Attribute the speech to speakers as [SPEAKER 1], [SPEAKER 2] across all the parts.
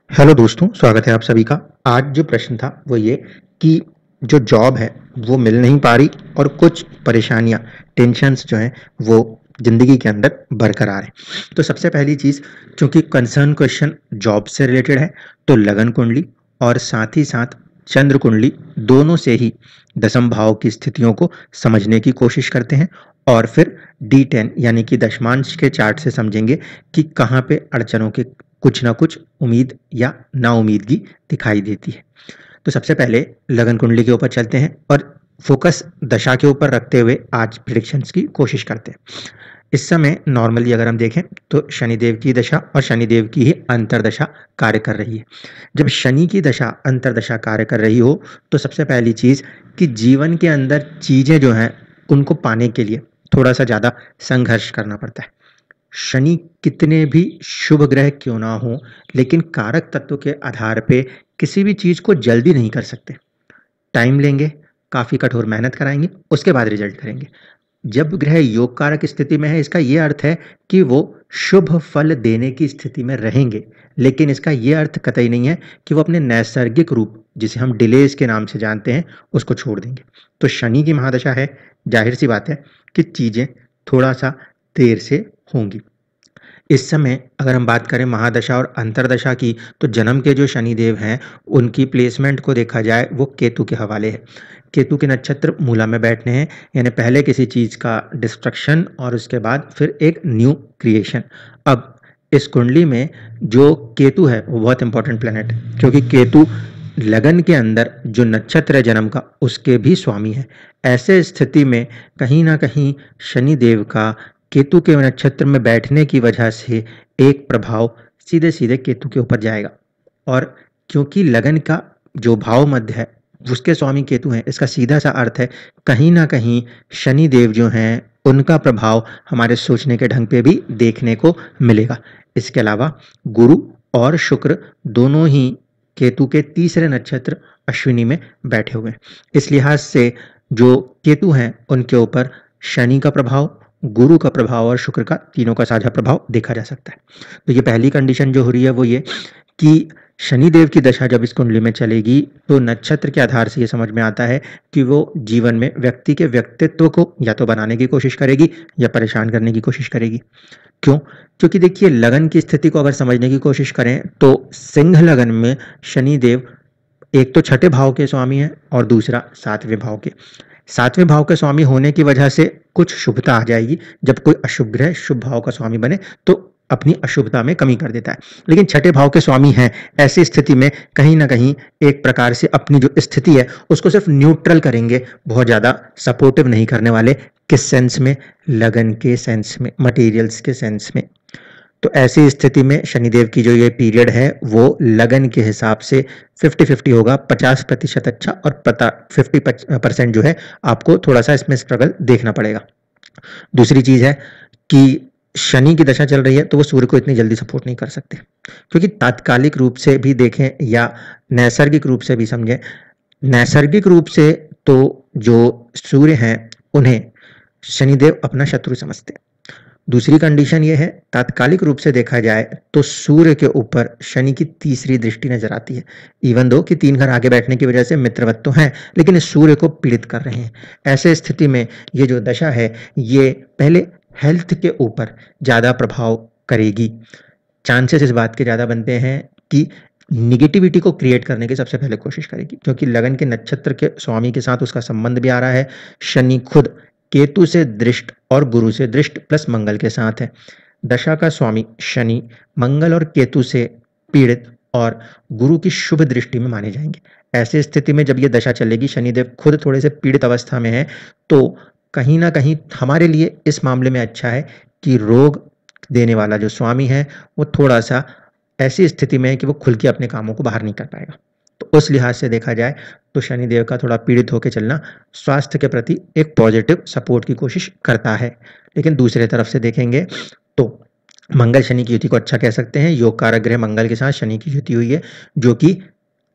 [SPEAKER 1] Hello दोस्तों, स्वागत है आप सभी का। आज जो प्रश्न था वो ये कि जो जॉब है वो मिल नहीं पा रही और कुछ परेशानियां, टेंशन्स जो हैं वो ज़िंदगी के अंदर बरकरार हैं। तो सबसे पहली चीज़, चूँकि कंसर्न क्वेश्चन जॉब से रिलेटेड है, तो लगन कुंडली और साथ ही साथ चंद्र कुंडली दोनों से ही दशम भाव की स्थितियों को समझने की कोशिश करते हैं और फिर D10 यानी कि दशमांश के चार्ट से समझेंगे कि कहाँ पे अड़चनों के कुछ ना कुछ उम्मीद या नाउम्मीदगी दिखाई देती है। तो सबसे पहले लगन कुंडली के ऊपर चलते हैं और फोकस दशा के ऊपर रखते हुए आज प्रिडिक्शंस की कोशिश करते हैं। इस समय नॉर्मली अगर हम देखें तो शनिदेव की दशा और शनिदेव की ही अंतर्दशा कार्य कर रही है। जब शनि की दशा अंतर्दशा कार्य कर रही हो तो सबसे पहली चीज़ कि जीवन के अंदर चीज़ें जो हैं उनको पाने के लिए थोड़ा सा ज़्यादा संघर्ष करना पड़ता है। शनि कितने भी शुभ ग्रह क्यों ना हो, लेकिन कारक तत्व के आधार पे किसी भी चीज़ को जल्दी नहीं कर सकते। टाइम लेंगे, काफ़ी कठोर मेहनत कराएंगे, उसके बाद रिजल्ट करेंगे। जब ग्रह योग कारक स्थिति में है, इसका ये अर्थ है कि वो शुभ फल देने की स्थिति में रहेंगे, लेकिन इसका ये अर्थ कतई नहीं है कि वो अपने नैसर्गिक रूप, जिसे हम डिलेज के नाम से जानते हैं, उसको छोड़ देंगे। तो शनि की महादशा है, जाहिर सी बात है कि चीज़ें थोड़ा सा देर से होंगी। इस समय अगर हम बात करें महादशा और अंतर्दशा की, तो जन्म के जो शनिदेव हैं उनकी प्लेसमेंट को देखा जाए वो केतु के हवाले है। केतु के नक्षत्र मूला में बैठने हैं, यानी पहले किसी चीज़ का डिस्ट्रक्शन और उसके बाद फिर एक न्यू क्रिएशन। अब इस कुंडली में जो केतु है वो बहुत इंपॉर्टेंट प्लैनेट है, क्योंकि केतु लगन के अंदर जो नक्षत्र है जन्म का उसके भी स्वामी है। ऐसे स्थिति में कहीं ना कहीं शनिदेव का केतु के नक्षत्र में बैठने की वजह से एक प्रभाव सीधे सीधे केतु के ऊपर जाएगा। और क्योंकि लगन का जो भाव मध्य है उसके स्वामी केतु हैं, इसका सीधा सा अर्थ है कहीं ना कहीं शनि देव जो हैं उनका प्रभाव हमारे सोचने के ढंग पे भी देखने को मिलेगा। इसके अलावा गुरु और शुक्र दोनों ही केतु के तीसरे नक्षत्र अश्विनी में बैठे हुए हैं। इस लिहाज से जो केतु हैं उनके ऊपर शनि का प्रभाव, गुरु का प्रभाव और शुक्र का, तीनों का साझा प्रभाव देखा जा सकता है। तो ये पहली कंडीशन जो हो रही है वो ये कि शनिदेव की दशा जब इस कुंडली में चलेगी तो नक्षत्र के आधार से ये समझ में आता है कि वो जीवन में व्यक्ति के व्यक्तित्व को या तो बनाने की कोशिश करेगी या परेशान करने की कोशिश करेगी। क्यों? क्योंकि देखिए, लगन की स्थिति को अगर समझने की कोशिश करें तो सिंह लगन में शनिदेव एक तो छठे भाव के स्वामी हैं और दूसरा सातवें भाव के। सातवें भाव के स्वामी होने की वजह से कुछ शुभता आ जाएगी। जब कोई अशुभ ग्रह शुभ भाव का स्वामी बने तो अपनी अशुभता में कमी कर देता है, लेकिन छठे भाव के स्वामी हैं, ऐसी स्थिति में कहीं ना कहीं एक प्रकार से अपनी जो स्थिति है उसको सिर्फ न्यूट्रल करेंगे, बहुत ज़्यादा सपोर्टिव नहीं करने वाले। किस सेंस में? लगन के सेंस में, मटेरियल्स के सेंस में। तो ऐसी स्थिति में शनिदेव की जो ये पीरियड है वो लगन के हिसाब से 50-50 होगा। 50% अच्छा और 50% जो है आपको थोड़ा सा इसमें स्ट्रगल देखना पड़ेगा। दूसरी चीज़ है कि शनि की दशा चल रही है तो वो सूर्य को इतनी जल्दी सपोर्ट नहीं कर सकते, क्योंकि तात्कालिक रूप से भी देखें या नैसर्गिक रूप से भी समझें, नैसर्गिक रूप से तो जो सूर्य हैं उन्हें शनिदेव अपना शत्रु समझते हैं। दूसरी कंडीशन ये है, तात्कालिक रूप से देखा जाए तो सूर्य के ऊपर शनि की तीसरी दृष्टि नजर आती है। इवन दो कि 3 घर आगे बैठने की वजह से मित्रवत तो हैं, लेकिन इस सूर्य को पीड़ित कर रहे हैं। ऐसे स्थिति में ये जो दशा है ये पहले हेल्थ के ऊपर ज़्यादा प्रभाव करेगी। चांसेस इस बात के ज़्यादा बनते हैं कि निगेटिविटी को क्रिएट करने की सबसे पहले कोशिश करेगी, क्योंकि लगन के नक्षत्र के स्वामी के साथ उसका संबंध भी आ रहा है। शनि खुद केतु से दृष्ट और गुरु से दृष्ट प्लस मंगल के साथ है। दशा का स्वामी शनि मंगल और केतु से पीड़ित और गुरु की शुभ दृष्टि में माने जाएंगे। ऐसी स्थिति में जब ये दशा चलेगी, शनिदेव खुद थोड़े से पीड़ित अवस्था में है, तो कहीं ना कहीं हमारे लिए इस मामले में अच्छा है कि रोग देने वाला जो स्वामी है वो थोड़ा सा ऐसी स्थिति में है कि वो खुल के अपने कामों को बाहर नहीं कर पाएगा। तो उस लिहाज से देखा जाए तो शनिदेव का थोड़ा पीड़ित होकर चलना स्वास्थ्य के प्रति एक पॉजिटिव सपोर्ट की कोशिश करता है। लेकिन दूसरे तरफ से देखेंगे तो मंगल शनि की युति को अच्छा कह सकते हैं। योग कारक ग्रह मंगल के साथ शनि की युति हुई है, जो कि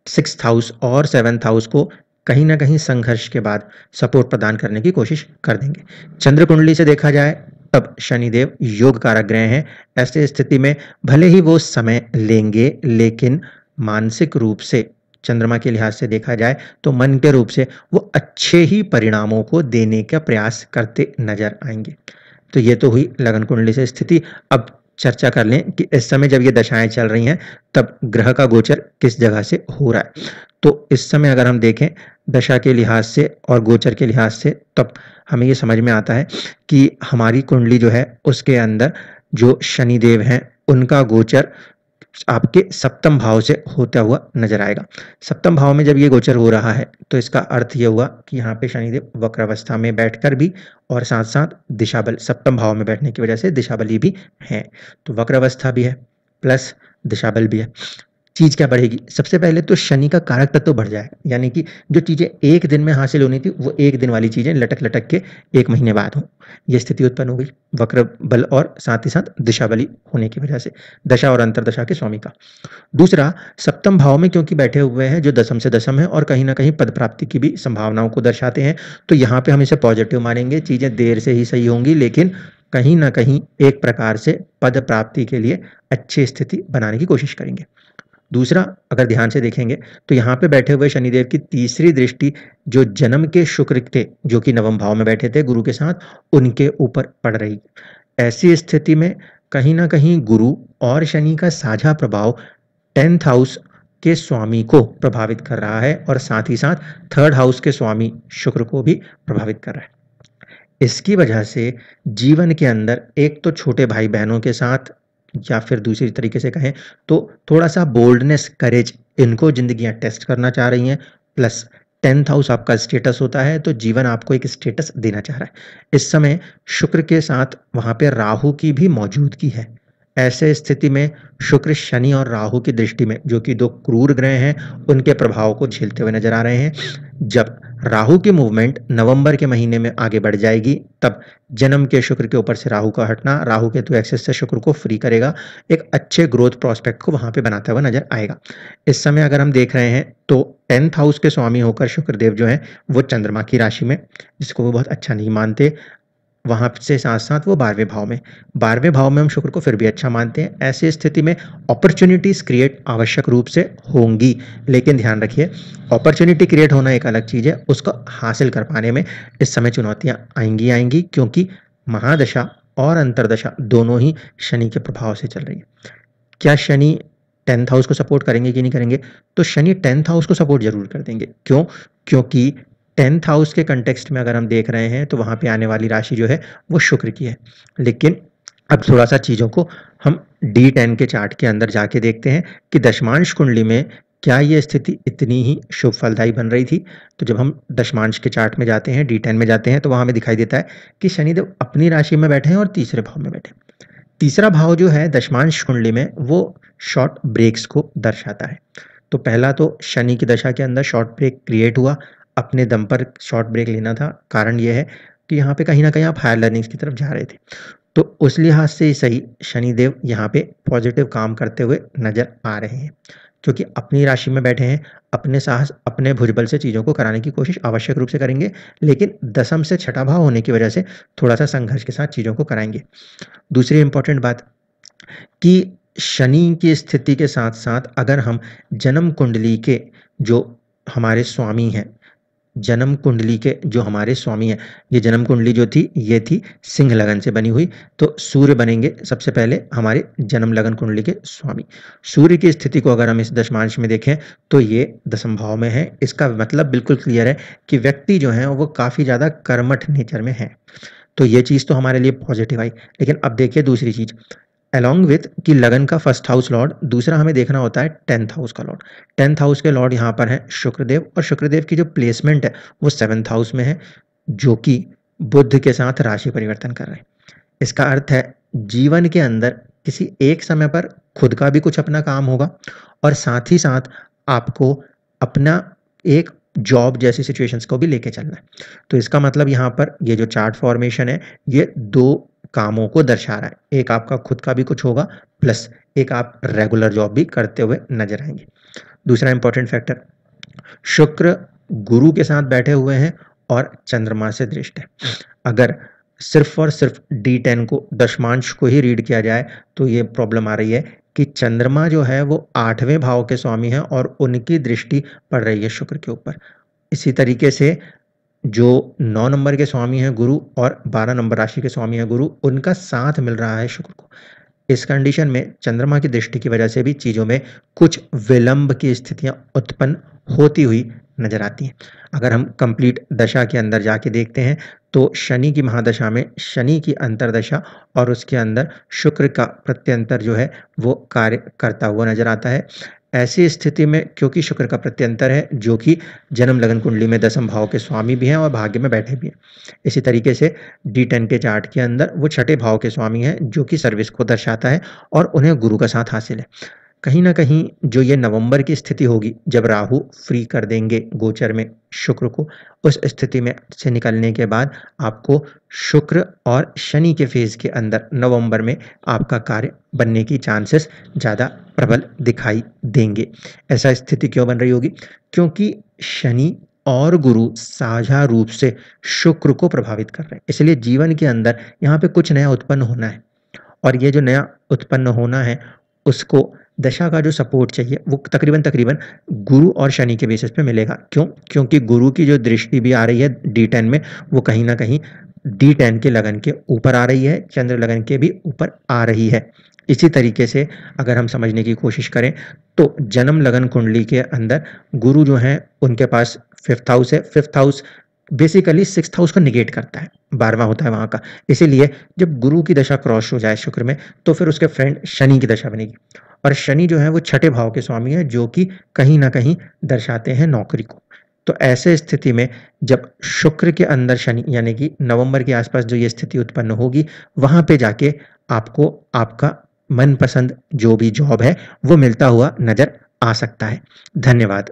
[SPEAKER 1] 6th हाउस और 7th हाउस को कहीं ना कहीं संघर्ष के बाद सपोर्ट प्रदान करने की कोशिश कर देंगे। चंद्र कुंडली से देखा जाए तब शनिदेव योग कारक ग्रह हैं। ऐसे स्थिति में भले ही वो समय लेंगे, लेकिन मानसिक रूप से चंद्रमा के लिहाज से देखा जाए तो मन के रूप से वो अच्छे ही परिणामों को देने का प्रयास करते नजर आएंगे। तो ये तो हुई लगन कुंडली से स्थिति। अब चर्चा कर लें कि इस समय जब ये दशाएं चल रही हैं तब ग्रह का गोचर किस जगह से हो रहा है। तो इस समय अगर हम देखें दशा के लिहाज से और गोचर के लिहाज से, तब हमें ये समझ में आता है कि हमारी कुंडली जो है उसके अंदर जो शनिदेव हैं उनका गोचर आपके सप्तम भाव से होता हुआ नजर आएगा। सप्तम भाव में जब ये गोचर हो रहा है तो इसका अर्थ ये हुआ कि यहाँ पे शनिदेव वक्र अवस्था में बैठकर भी और साथ साथ दिशा बल, सप्तम भाव में बैठने की वजह से दिशा बली भी है। तो वक्र अवस्था भी है प्लस दिशा बल भी है। चीज क्या बढ़ेगी? सबसे पहले तो शनि का कारक तत्व तो बढ़ जाएगा, यानी कि जो चीजें एक दिन में हासिल होनी थी वो एक दिन वाली चीजें लटक लटक के एक महीने बाद हो, ये स्थिति उत्पन्न हो गई वक्र बल और साथ ही साथ दिशा बली होने की वजह से, दशा और अंतरदशा के स्वामी का। दूसरा, सप्तम भाव में क्योंकि बैठे हुए हैं जो दसम से दसम है और कहीं ना कहीं पद प्राप्ति की भी संभावनाओं को दर्शाते हैं, तो यहाँ पे हम इसे पॉजिटिव मानेंगे। चीजें देर से ही सही होंगी लेकिन कहीं ना कहीं एक प्रकार से पद प्राप्ति के लिए अच्छी स्थिति बनाने की कोशिश करेंगे। दूसरा, अगर ध्यान से देखेंगे तो यहाँ पे बैठे हुए शनिदेव की तीसरी दृष्टि जो जन्म के शुक्र थे जो कि नवम भाव में बैठे थे गुरु के साथ, उनके ऊपर पड़ रही। ऐसी स्थिति में कहीं ना कहीं गुरु और शनि का साझा प्रभाव 10th हाउस के स्वामी को प्रभावित कर रहा है और साथ ही साथ 3rd हाउस के स्वामी शुक्र को भी प्रभावित कर रहा है। इसकी वजह से जीवन के अंदर एक तो छोटे भाई बहनों के साथ, या फिर दूसरी तरीके से कहें तो थोड़ा सा बोल्डनेस, करेज, इनको जिंदगियां टेस्ट करना चाह रही हैं। प्लस 10th हाउस आपका स्टेटस होता है तो जीवन आपको एक स्टेटस देना चाह रहा है। इस समय शुक्र के साथ वहां पे राहु की भी मौजूदगी है। ऐसे स्थिति में शुक्र शनि और राहु की दृष्टि में, जो कि दो क्रूर ग्रह हैं, उनके प्रभाव को झेलते हुए नजर आ रहे हैं। जब राहु की मूवमेंट नवंबर के महीने में आगे बढ़ जाएगी तब जन्म के शुक्र के ऊपर से राहु का हटना राहु केतु एक्सेस से शुक्र को फ्री करेगा, एक अच्छे ग्रोथ प्रोस्पेक्ट को वहां पे बनाता हुआ नजर आएगा। इस समय अगर हम देख रहे हैं तो 10th हाउस के स्वामी होकर शुक्रदेव जो है वो चंद्रमा की राशि में, जिसको वो बहुत अच्छा नहीं मानते, वहां से साथ साथ वो 12वें भाव में, 12वें भाव में हम शुक्र को फिर भी अच्छा मानते हैं। ऐसी स्थिति में अपॉर्चुनिटीज क्रिएट आवश्यक रूप से होंगी, लेकिन ध्यान रखिए अपॉर्चुनिटी क्रिएट होना एक अलग चीज है, उसको हासिल कर पाने में इस समय चुनौतियां आएंगी क्योंकि महादशा और अंतरदशा दोनों ही शनि के प्रभाव से चल रही है। क्या शनि 10th हाउस को सपोर्ट करेंगे कि नहीं करेंगे? तो शनि 10th हाउस को सपोर्ट जरूर कर देंगे। क्यों? क्योंकि 10th हाउस के कंटेक्स्ट में अगर हम देख रहे हैं तो वहां पे आने वाली राशि जो है वो शुक्र की है। लेकिन अब थोड़ा सा चीजों को हम D10 के चार्ट के अंदर जाके देखते हैं कि दशमांश कुंडली में क्या ये स्थिति इतनी ही शुभ फलदायी बन रही थी। तो जब हम दशमांश के चार्ट में जाते हैं, D10 में जाते हैं, तो वहां हमें दिखाई देता है कि शनिदेव अपनी राशि में बैठे हैं और तीसरे भाव में बैठे हैं। तीसरा भाव जो है दशमांश कुंडली में वो शॉर्ट ब्रेक्स को दर्शाता है। तो पहला तो शनि की दशा के अंदर शॉर्ट ब्रेक क्रिएट हुआ, अपने दम पर शॉर्ट ब्रेक लेना था। कारण यह है कि यहाँ पे कहीं ना कहीं आप हायर लर्निंग्स की तरफ जा रहे थे, तो उस लिहाज से सही शनिदेव यहाँ पे पॉजिटिव काम करते हुए नजर आ रहे हैं, क्योंकि अपनी राशि में बैठे हैं। अपने साहस, अपने भुजबल से चीजों को कराने की कोशिश आवश्यक रूप से करेंगे, लेकिन दसम से छठा भाव होने की वजह से थोड़ा सा संघर्ष के साथ चीजों को कराएंगे। दूसरी इंपॉर्टेंट बात कि शनि की स्थिति के साथ साथ अगर हम जन्म कुंडली के जो हमारे स्वामी हैं, जन्म कुंडली के जो हमारे स्वामी हैं, ये जन्म कुंडली जो थी ये थी सिंह लगन से बनी हुई, तो सूर्य बनेंगे सबसे पहले हमारे जन्म लगन कुंडली के स्वामी। सूर्य की स्थिति को अगर हम इस दशमांश में देखें तो ये दसम भाव में है। इसका मतलब बिल्कुल क्लियर है कि व्यक्ति जो है वो काफी ज्यादा कर्मठ नेचर में है। तो ये चीज तो हमारे लिए पॉजिटिव आई। लेकिन अब देखिए दूसरी चीज, अलॉन्ग विथ कि लगन का फर्स्ट हाउस लॉर्ड, दूसरा हमें देखना होता है 10th हाउस का लॉर्ड। 10th हाउस के लॉर्ड यहाँ पर है शुक्रदेव, और शुक्रदेव की जो प्लेसमेंट है वो 7th हाउस में है, जो कि बुध के साथ राशि परिवर्तन कर रहे हैं। इसका अर्थ है जीवन के अंदर किसी एक समय पर खुद का भी कुछ अपना काम होगा और साथ ही साथ आपको अपना एक जॉब जैसी सिचुएशंस को भी लेके चलना है। तो इसका मतलब यहाँ पर ये जो चार्ट फॉर्मेशन है ये दो कामों को दर्शा रहा है। एक आपका खुद का भी कुछ होगा, प्लस एक आप रेगुलर जॉब भी करते हुए नजर आएंगे। दूसरा इंपॉर्टेंट फैक्टर, शुक्र गुरु के साथ बैठे हुए हैं और चंद्रमा से दृष्ट है। अगर सिर्फ और सिर्फ D10 को, दशमांश को ही रीड किया जाए तो ये प्रॉब्लम आ रही है कि चंद्रमा जो है वो 8वें भाव के स्वामी हैं और उनकी दृष्टि पड़ रही है शुक्र के ऊपर। इसी तरीके से जो 9 नंबर के स्वामी हैं गुरु और 12 नंबर राशि के स्वामी हैं गुरु, उनका साथ मिल रहा है शुक्र को। इस कंडीशन में चंद्रमा की दृष्टि की वजह से भी चीज़ों में कुछ विलंब की स्थितियाँ उत्पन्न होती हुई नज़र आती हैं। अगर हम कंप्लीट दशा के अंदर जाके देखते हैं, तो शनि की महादशा में शनि की अंतर्दशा और उसके अंदर शुक्र का प्रत्यंतर जो है, वो कार्य करता हुआ नज़र आता है। ऐसी स्थिति में क्योंकि शुक्र का प्रत्यंतर है, जो कि जन्म लगन कुंडली में 10th भाव के स्वामी भी हैं और भाग्य में बैठे भी हैं। इसी तरीके से D10 के चार्ट के अंदर वो 6ठे भाव के स्वामी हैं, जो कि सर्विस को दर्शाता है और उन्हें गुरु का साथ हासिल है। कहीं न कहीं जो ये नवंबर की स्थिति होगी, जब राहु फ्री कर देंगे गोचर में शुक्र को, उस स्थिति में से निकलने के बाद आपको शुक्र और शनि के फेज़ के अंदर नवंबर में आपका कार्य बनने की चांसेस ज़्यादा प्रबल दिखाई देंगे। ऐसा स्थिति क्यों बन रही होगी? क्योंकि शनि और गुरु साझा रूप से शुक्र को प्रभावित कर रहे हैं। इसलिए जीवन के अंदर यहाँ पे कुछ नया उत्पन्न होना है और ये जो नया उत्पन्न होना है, उसको दशा का जो सपोर्ट चाहिए, वो तकरीबन गुरु और शनि के बेसिस पे मिलेगा। क्यों? क्योंकि गुरु की जो दृष्टि भी आ रही है D10 में, वो कहीं न कहीं D10 के लगन के ऊपर आ रही है, चंद्र लगन के भी ऊपर आ रही है। इसी तरीके से अगर हम समझने की कोशिश करें, तो जन्म लगन कुंडली के अंदर गुरु जो हैं, उनके पास 5th हाउस है। 5th house basically 6th house को नेगेट करता है, 12वां होता है वहाँ का। इसीलिए जब गुरु की दशा क्रॉस हो जाए शुक्र में, तो फिर उसके फ्रेंड शनि की दशा बनेगी और शनि जो है वो 6ठे भाव के स्वामी हैं, जो कि कहीं न कहीं दर्शाते हैं नौकरी को। तो ऐसे स्थिति में जब शुक्र के अंदर शनि, यानी कि नवंबर के आसपास जो ये स्थिति उत्पन्न होगी, वहाँ पे जाके आपको आपका मनपसंद जो भी जॉब है, वो मिलता हुआ नज़र आ सकता है। धन्यवाद।